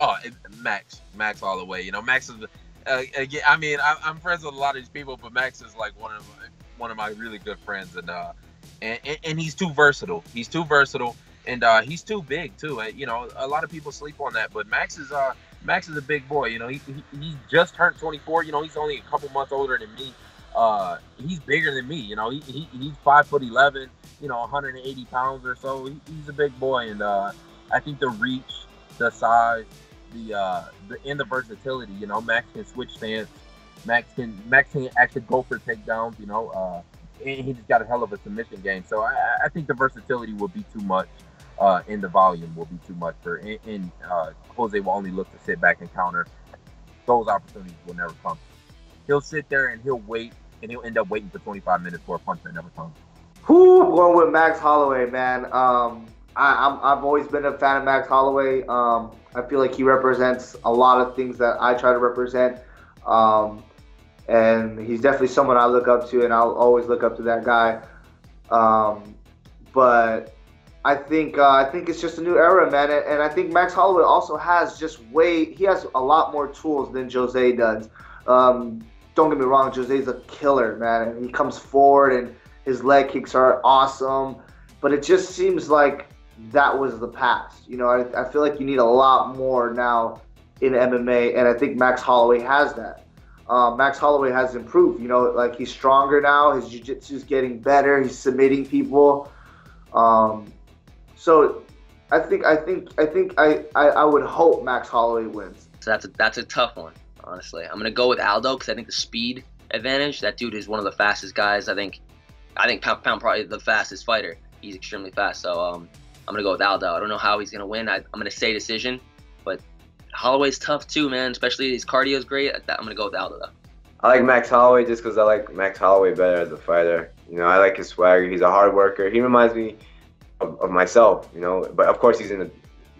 Oh, Max Holloway. You know, Max is. Again, I mean, I'm friends with a lot of these people, but Max is like one of my really good friends, and he's too versatile. He's too versatile, and he's too big too. You know, a lot of people sleep on that, but Max is a big boy. You know, he just turned 24. You know, he's only a couple months older than me. He's bigger than me. You know, he's 5'11". You know, 180 pounds or so. He's a big boy, and I think the reach, the size, the versatility. You know, Max can switch stance. Max can actually go for takedowns. You know, and he just got a hell of a submission game. So I think the versatility will be too much, and the volume will be too much for. And Jose will only look to sit back and counter. Those opportunities will never come. He'll sit there and he'll wait, and he'll end up waiting for 25 minutes for a punch that never comes. Who going with Max Holloway, man? I've always been a fan of Max Holloway. I feel like he represents a lot of things that I try to represent. And he's definitely someone I look up to, and I'll always look up to that guy. But I think it's just a new era, man. And I think Max Holloway also has he has a lot more tools than Jose does. Don't get me wrong, Jose's a killer, man. And he comes forward and his leg kicks are awesome. But it just seems like that was the past. You know, I feel like you need a lot more now in MMA, and I think Max Holloway has that. Max Holloway has improved. You know, like he's stronger now. His jiu-jitsu is getting better. He's submitting people. So I would hope Max Holloway wins. So that's a tough one, honestly. I'm gonna go with Aldo because I think the speed advantage. That dude is one of the fastest guys. I think pound probably the fastest fighter. He's extremely fast. So I'm gonna go with Aldo. I don't know how he's gonna win. I'm gonna say decision, but Holloway's tough too, man. Especially his cardio's great. I'm gonna go with Aldo though. I like Max Holloway just because I like Max Holloway better as a fighter. You know, I like his swagger. He's a hard worker. He reminds me of myself, you know. But of course, he's in a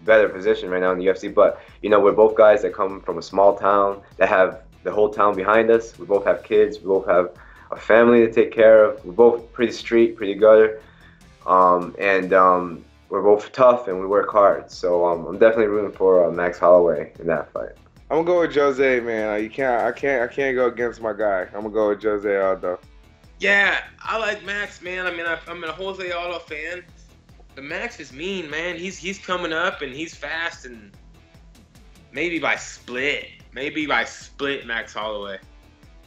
better position right now in the UFC. But, you know, we're both guys that come from a small town that have the whole town behind us. We both have kids. We both have a family to take care of. We're both pretty street, pretty gutter. We're both tough and we work hard. So I'm definitely rooting for Max Holloway in that fight. I'm gonna go with Jose, man. I can't go against my guy. I'm gonna go with Jose Aldo. Yeah, I like Max, man. I mean, I'm a Jose Aldo fan. But Max is mean, man. He's coming up and he's fast, and maybe by split, Max Holloway.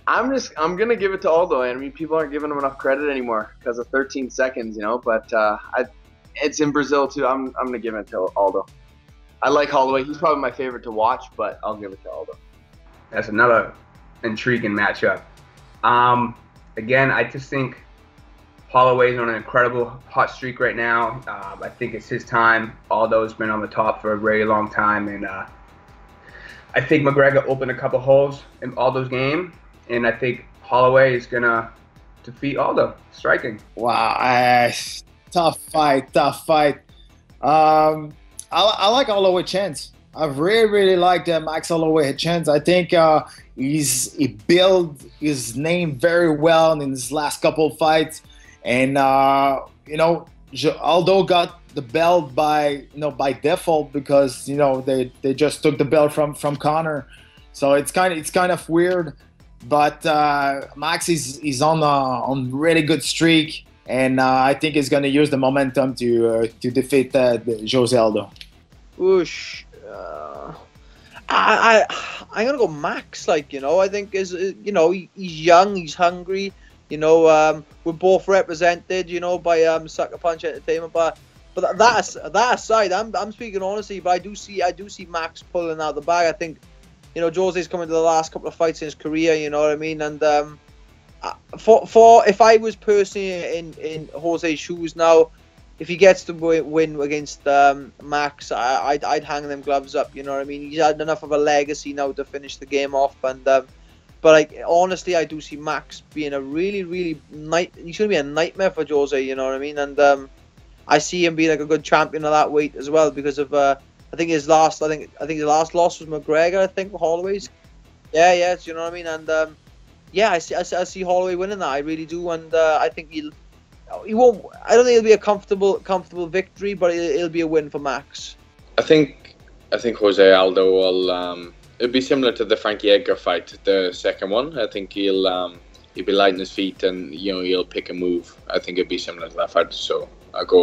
I'm gonna give it to Aldo. I mean, people aren't giving him enough credit anymore because of 13 seconds, you know. But it's in Brazil too. I'm gonna give it to Aldo. I like Holloway. He's probably my favorite to watch, but I'll give it to Aldo. That's another intriguing matchup. Again, I just think Holloway's on an incredible hot streak right now. I think it's his time. Aldo's been on the top for a very long time, and I think McGregor opened a couple holes in Aldo's game, and I think Holloway is gonna defeat Aldo striking. Wow, tough fight. I like Holloway chance. I really like Max Holloway chance. I think he built his name very well in his last couple of fights, and you know, Aldo got the belt by default because they just took the belt from Conor, so it's kind of weird. But Max is on really good streak. And I think he's going to use the momentum to defeat Jose Aldo. Whoosh. I'm going to go Max. I think he's young, he's hungry. We're both represented, by Sucker Punch Entertainment. But that aside, I'm speaking honestly. But I do see Max pulling out the bag. I think, Jose's coming to the last couple of fights in his career. You know what I mean? And for if I was personally in Jose's shoes now, if he gets to win against Max, I'd hang them gloves up. You know what I mean? He's had enough of a legacy now to finish the game off. And but honestly, I do see Max being a really he's going to be a nightmare for Jose. You know what I mean? And I see him being like a good champion of that weight as well because of I think his last loss was McGregor. I think Holloway's. Yeah. You know what I mean? And yeah, I see Holloway winning that. I really do, and I think he won't. I don't think it'll be a comfortable victory, but it'll be a win for Max. I think I think Jose Aldo will. It'd be similar to the Frankie Edgar fight, the second one. I think he'll be light on his feet and he'll pick a move. I think it'd be similar to that fight. So I'll go